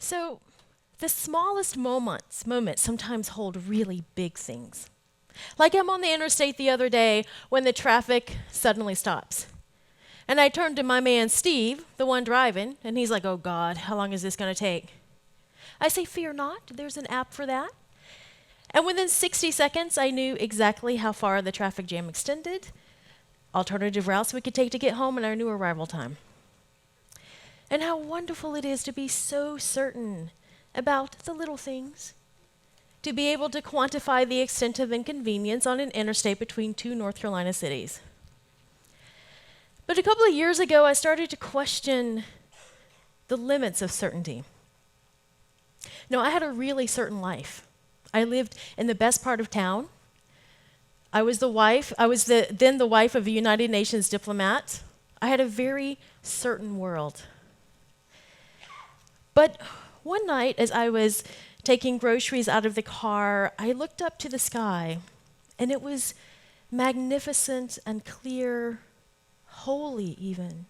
So, the smallest moments sometimes hold really big things. Like I'm on the interstate the other day when the traffic suddenly stops. And I turned to my man Steve, the one driving, and he's like, "Oh God, how long is this going to take?" I say, "Fear not, there's an app for that." And within 60 seconds, I knew exactly how far the traffic jam extended, alternative routes we could take to get home, and our new arrival time. And how wonderful it is to be so certain about the little things, to be able to quantify the extent of inconvenience on an interstate between two North Carolina cities. But a couple of years ago, I started to question the limits of certainty. Now, I had a really certain life. I lived in the best part of town. I was the wife of a United Nations diplomat. I had a very certain world. But one night, as I was taking groceries out of the car, I looked up to the sky, and it was magnificent and clear, holy even.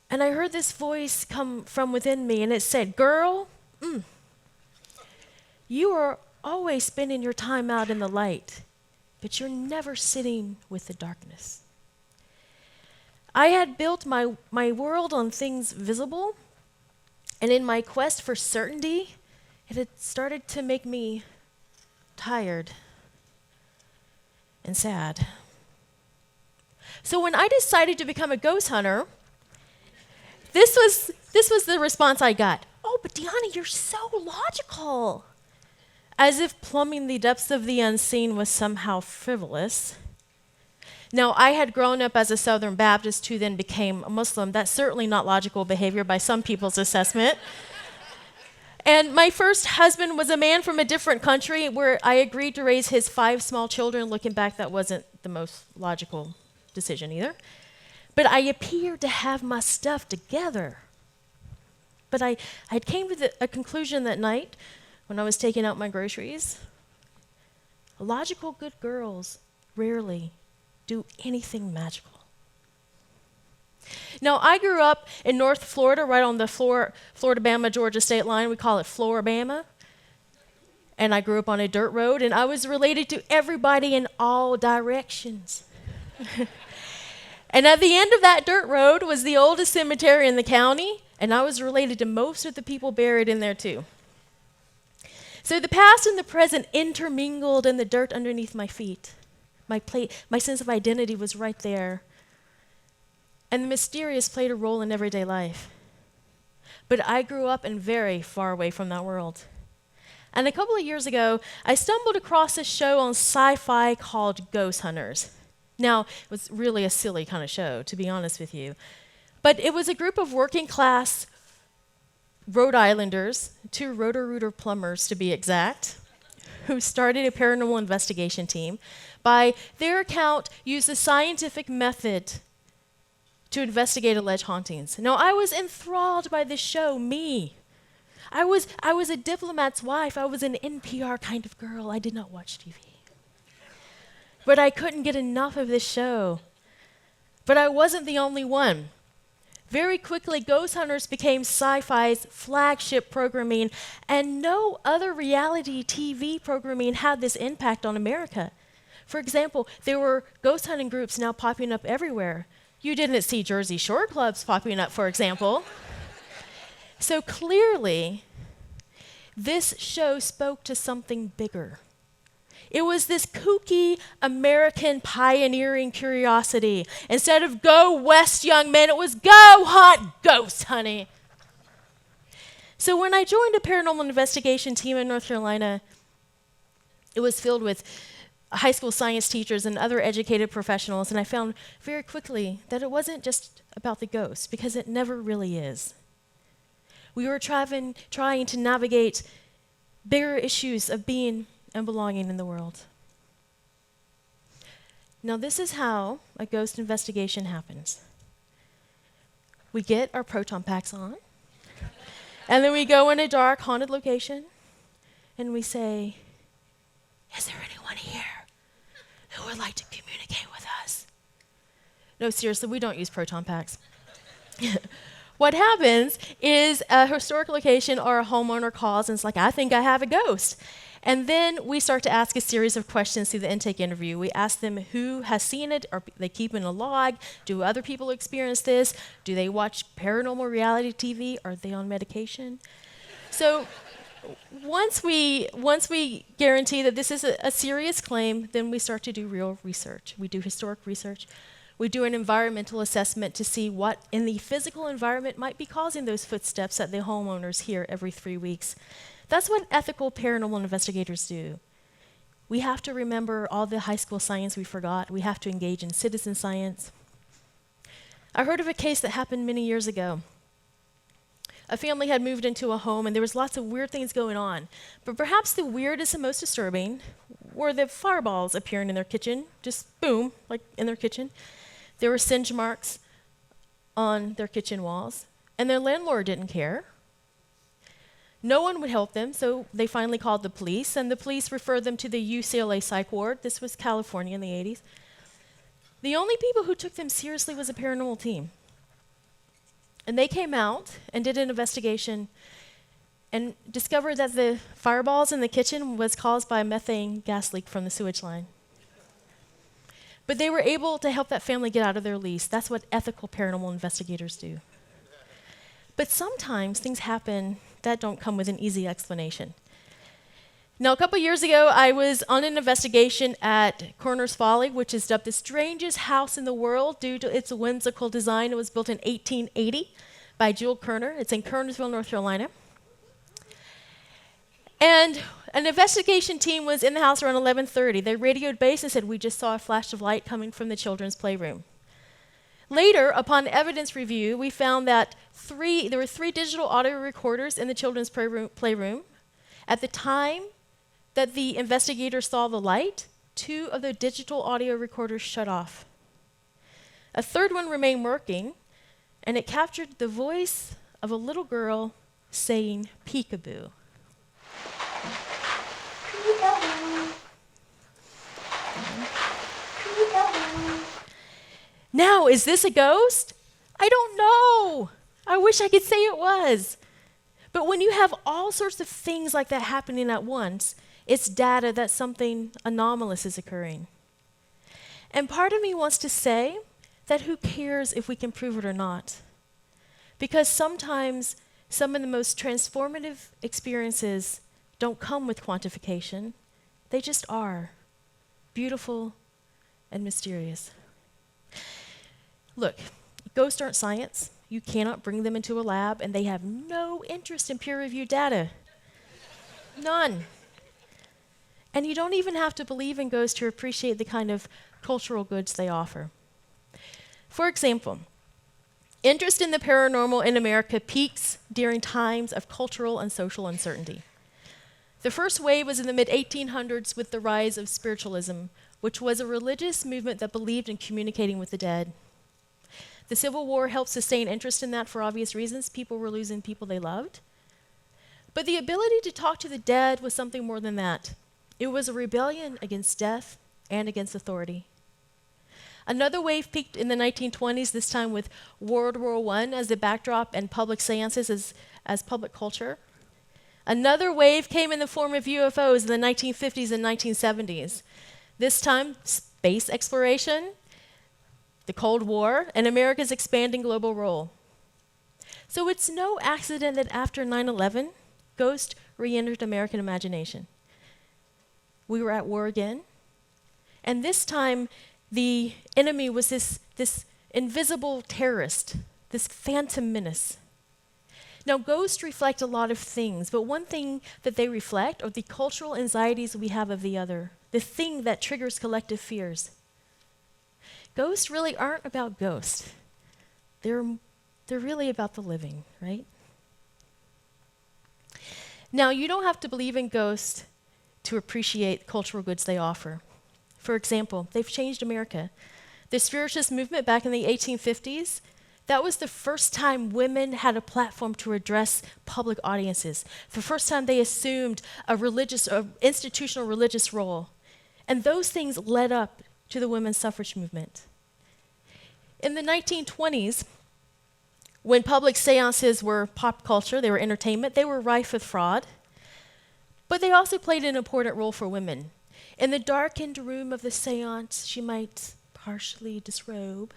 And I heard this voice come from within me, and it said, "Girl, you are always spending your time out in the light, but you're never sitting with the darkness." I had built my world on things visible, and in my quest for certainty, it had started to make me tired and sad. So when I decided to become a ghost hunter, this was the response I got. "Oh, but Deonna, you're so logical." As if plumbing the depths of the unseen was somehow frivolous. Now, I had grown up as a Southern Baptist who then became a Muslim. That's certainly not logical behavior by some people's assessment. And my first husband was a man from a different country where I agreed to raise his 5 small children. Looking back, that wasn't the most logical decision either. But I appeared to have my stuff together. But I came to a conclusion that night when I was taking out my groceries. Logical good girls rarely do anything magical. Now, I grew up in North Florida, right on the Florida-Bama-Georgia state line. We call it Floribama. And I grew up on a dirt road, and I was related to everybody in all directions. And at the end of that dirt road was the oldest cemetery in the county, and I was related to most of the people buried in there too. So the past and the present intermingled in the dirt underneath my feet. My sense of identity was right there. And the mysterious played a role in everyday life. But I grew up and very far away from that world. And a couple of years ago, I stumbled across a show on sci-fi called Ghost Hunters. Now, it was really a silly kind of show, to be honest with you. But it was a group of working class Rhode Islanders, 2 Roto-Rooter plumbers to be exact, who started a paranormal investigation team. By their account, used a scientific method to investigate alleged hauntings. Now, I was enthralled by this show, me. I was a diplomat's wife. I was an NPR kind of girl. I did not watch TV. But I couldn't get enough of this show. But I wasn't the only one. Very quickly, Ghost Hunters became sci-fi's flagship programming, and no other reality TV programming had this impact on America. For example, there were ghost hunting groups now popping up everywhere. You didn't see Jersey Shore clubs popping up, for example. So clearly, this show spoke to something bigger. It was this kooky American pioneering curiosity. Instead of "Go west, young men," it was "Go hunt ghosts, honey." So when I joined a paranormal investigation team in North Carolina, it was filled with high school science teachers and other educated professionals, and I found very quickly that it wasn't just about the ghosts, because it never really is. We were trying to navigate bigger issues of being and belonging in the world. Now, this is how a ghost investigation happens. We get our proton packs on, and then we go in a dark, haunted location, and we say, "Is there anyone here who would like to communicate with us?" No, seriously, we don't use proton packs. What happens is a historic location or a homeowner calls and it's like, I think I have a ghost. And then we start to ask a series of questions through the intake interview. We ask them who has seen it, are they keeping a log, do other people experience this, do they watch paranormal reality TV, are they on medication? So once we guarantee that this is a serious claim, then we start to do real research. We do historic research. We do an environmental assessment to see what in the physical environment might be causing those footsteps that the homeowners hear every 3 weeks. That's what ethical paranormal investigators do. We have to remember all the high school science we forgot. We have to engage in citizen science. I heard of a case that happened many years ago. A family had moved into a home and there was lots of weird things going on. But perhaps the weirdest and most disturbing were the fireballs appearing in their kitchen, just boom, like in their kitchen. There were singe marks on their kitchen walls, and their landlord didn't care. No one would help them, so they finally called the police, and the police referred them to the UCLA psych ward. This was California in the 80s. The only people who took them seriously was a paranormal team. And they came out and did an investigation and discovered that the fireballs in the kitchen was caused by a methane gas leak from the sewage line. But they were able to help that family get out of their lease. That's what ethical paranormal investigators do. But sometimes things happen that don't come with an easy explanation. Now, a couple years ago, I was on an investigation at Corners Folly, which is dubbed the strangest house in the world due to its whimsical design. It was built in 1880 by Jewel Kerner. It's in Kernersville, North Carolina. And an investigation team was in the house around 11:30. They radioed base and said, we just saw a flash of light coming from the children's playroom. Later, upon evidence review, we found that there were 3 digital audio recorders in the children's playroom. At the time that the investigators saw the light, 2 of the digital audio recorders shut off. A 3rd one remained working, and it captured the voice of a little girl saying peekaboo. Now, is this a ghost? I don't know. I wish I could say it was. But when you have all sorts of things like that happening at once, it's data that something anomalous is occurring. And part of me wants to say that who cares if we can prove it or not? Because sometimes some of the most transformative experiences don't come with quantification. They just are beautiful and mysterious. Look, ghosts aren't science. You cannot bring them into a lab, and they have no interest in peer-reviewed data. None. And you don't even have to believe in ghosts to appreciate the kind of cultural goods they offer. For example, interest in the paranormal in America peaks during times of cultural and social uncertainty. The first wave was in the mid-1800s with the rise of spiritualism, which was a religious movement that believed in communicating with the dead. The Civil War helped sustain interest in that for obvious reasons. People were losing people they loved. But the ability to talk to the dead was something more than that. It was a rebellion against death and against authority. Another wave peaked in the 1920s, this time with World War I as the backdrop and public seances as public culture. Another wave came in the form of UFOs in the 1950s and 1970s. This time, space exploration, the Cold War, and America's expanding global role. So it's no accident that after 9/11, ghosts re-entered American imagination. We were at war again, and this time the enemy was this invisible terrorist, this phantom menace. Now, ghosts reflect a lot of things, but one thing that they reflect are the cultural anxieties we have of the other, the thing that triggers collective fears. Ghosts really aren't about ghosts. They're really about the living, right? Now, you don't have to believe in ghosts to appreciate cultural goods they offer. For example, they've changed America. The spiritualist movement back in the 1850s, that was the first time women had a platform to address public audiences. The first time they assumed a institutional religious role. And those things led up to the women's suffrage movement. In the 1920s, When public seances were pop culture, they were entertainment, they were rife with fraud. But they also played an important role for women. In the darkened room of the seance, she might partially disrobe,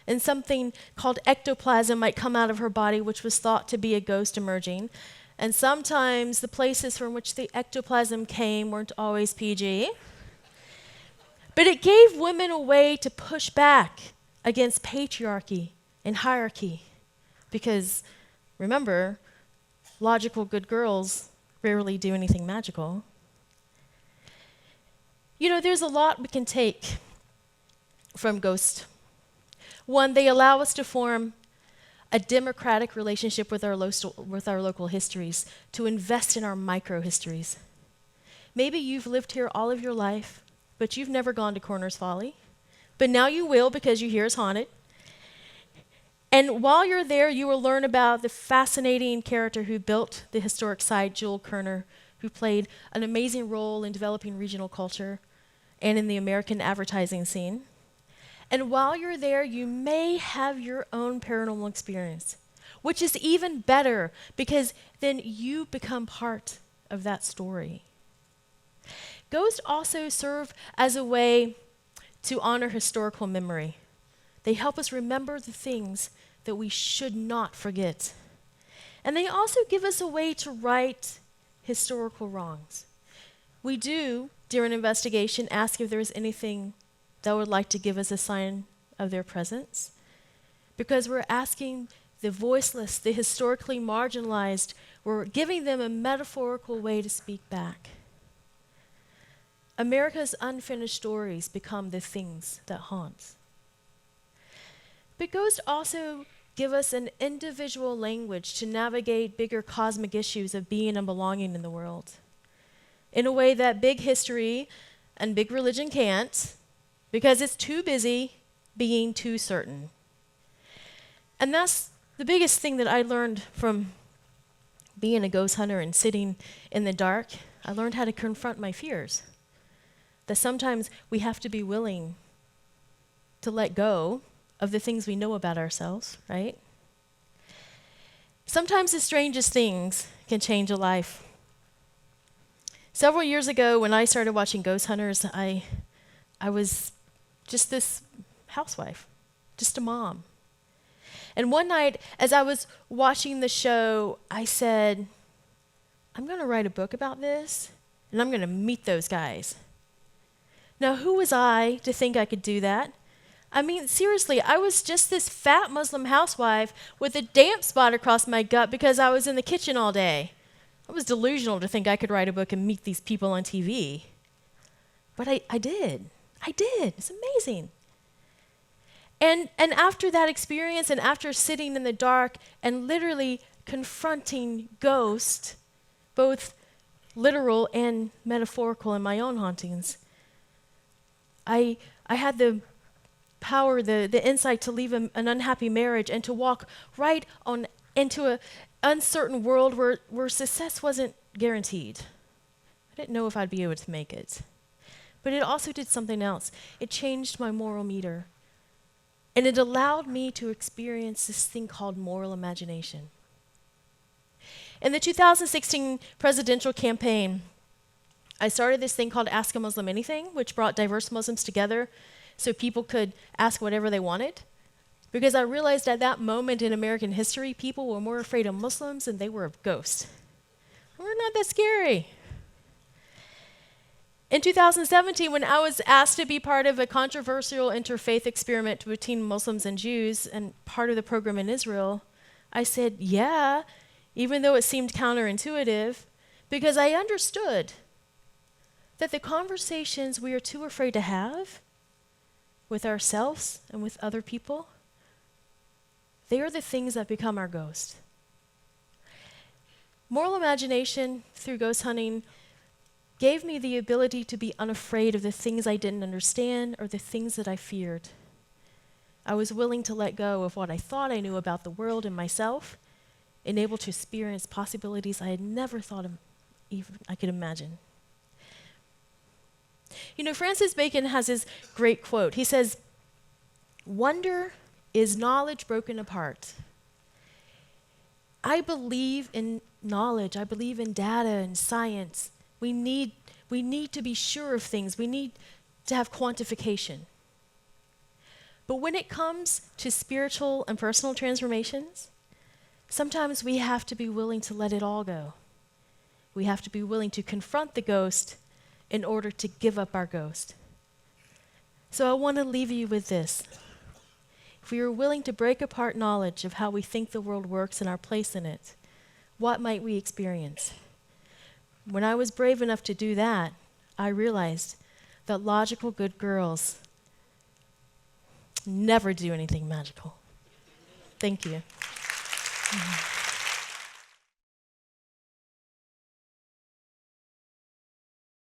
and something called ectoplasm might come out of her body, which was thought to be a ghost emerging. And sometimes the places from which the ectoplasm came weren't always PG. But it gave women a way to push back against patriarchy and hierarchy. Because, remember, logical good girls rarely do anything magical. You know, there's a lot we can take from ghosts. One, they allow us to form a democratic relationship with our local histories, to invest in our micro-histories. Maybe you've lived here all of your life, but you've never gone to Corners Folly. But now you will because you hear it's haunted. And while you're there, you will learn about the fascinating character who built the historic site, Jewel Kerner, who played an amazing role in developing regional culture and in the American advertising scene. And while you're there, you may have your own paranormal experience, which is even better because then you become part of that story. Ghosts also serve as a way to honor historical memory. They help us remember the things that we should not forget. And they also give us a way to right historical wrongs. We do, during investigation, ask if there is anything that would like to give us a sign of their presence, because we're asking the voiceless, the historically marginalized, we're giving them a metaphorical way to speak back. America's unfinished stories become the things that haunt. But ghosts also give us an individual language to navigate bigger cosmic issues of being and belonging in the world, in a way that big history and big religion can't, because it's too busy being too certain. And that's the biggest thing that I learned from being a ghost hunter and sitting in the dark. I learned how to confront my fears. That sometimes we have to be willing to let go of the things we know about ourselves, right? Sometimes the strangest things can change a life. Several years ago, when I started watching Ghost Hunters, I was just this housewife, just a mom. And one night, as I was watching the show, I said, I'm going to write a book about this, and I'm going to meet those guys. Now, who was I to think I could do that? I mean, seriously, I was just this fat Muslim housewife with a damp spot across my gut because I was in the kitchen all day. I was delusional to think I could write a book and meet these people on TV. But I did. I did. It's amazing. And after that experience, and after sitting in the dark and literally confronting ghosts, both literal and metaphorical in my own hauntings, I had the power, the insight to leave an unhappy marriage and to walk right on into an uncertain world where success wasn't guaranteed. I didn't know if I'd be able to make it. But it also did something else. It changed my moral meter. And it allowed me to experience this thing called moral imagination. In the 2016 presidential campaign, I started this thing called Ask a Muslim Anything, which brought diverse Muslims together so people could ask whatever they wanted. Because I realized at that moment in American history, people were more afraid of Muslims than they were of ghosts. We're not that scary. In 2017, when I was asked to be part of a controversial interfaith experiment between Muslims and Jews and part of the program in Israel, I said, yeah, even though it seemed counterintuitive, because I understood that the conversations we are too afraid to have with ourselves and with other people, they are the things that become our ghost. Moral imagination through ghost hunting gave me the ability to be unafraid of the things I didn't understand or the things that I feared. I was willing to let go of what I thought I knew about the world and myself, and able to experience possibilities I had never thought of even I could imagine. You know, Francis Bacon has this great quote. He says, "Wonder is knowledge broken apart. I believe in knowledge. I believe in data and science. We need to be sure of things. We need to have quantification. But when it comes to spiritual and personal transformations, sometimes we have to be willing to let it all go. We have to be willing to confront the ghost in order to give up our ghost. So I want to leave you with this. If we are willing to break apart knowledge of how we think the world works and our place in it, what might we experience? When I was brave enough to do that, I realized that logical good girls never do anything magical. Thank you.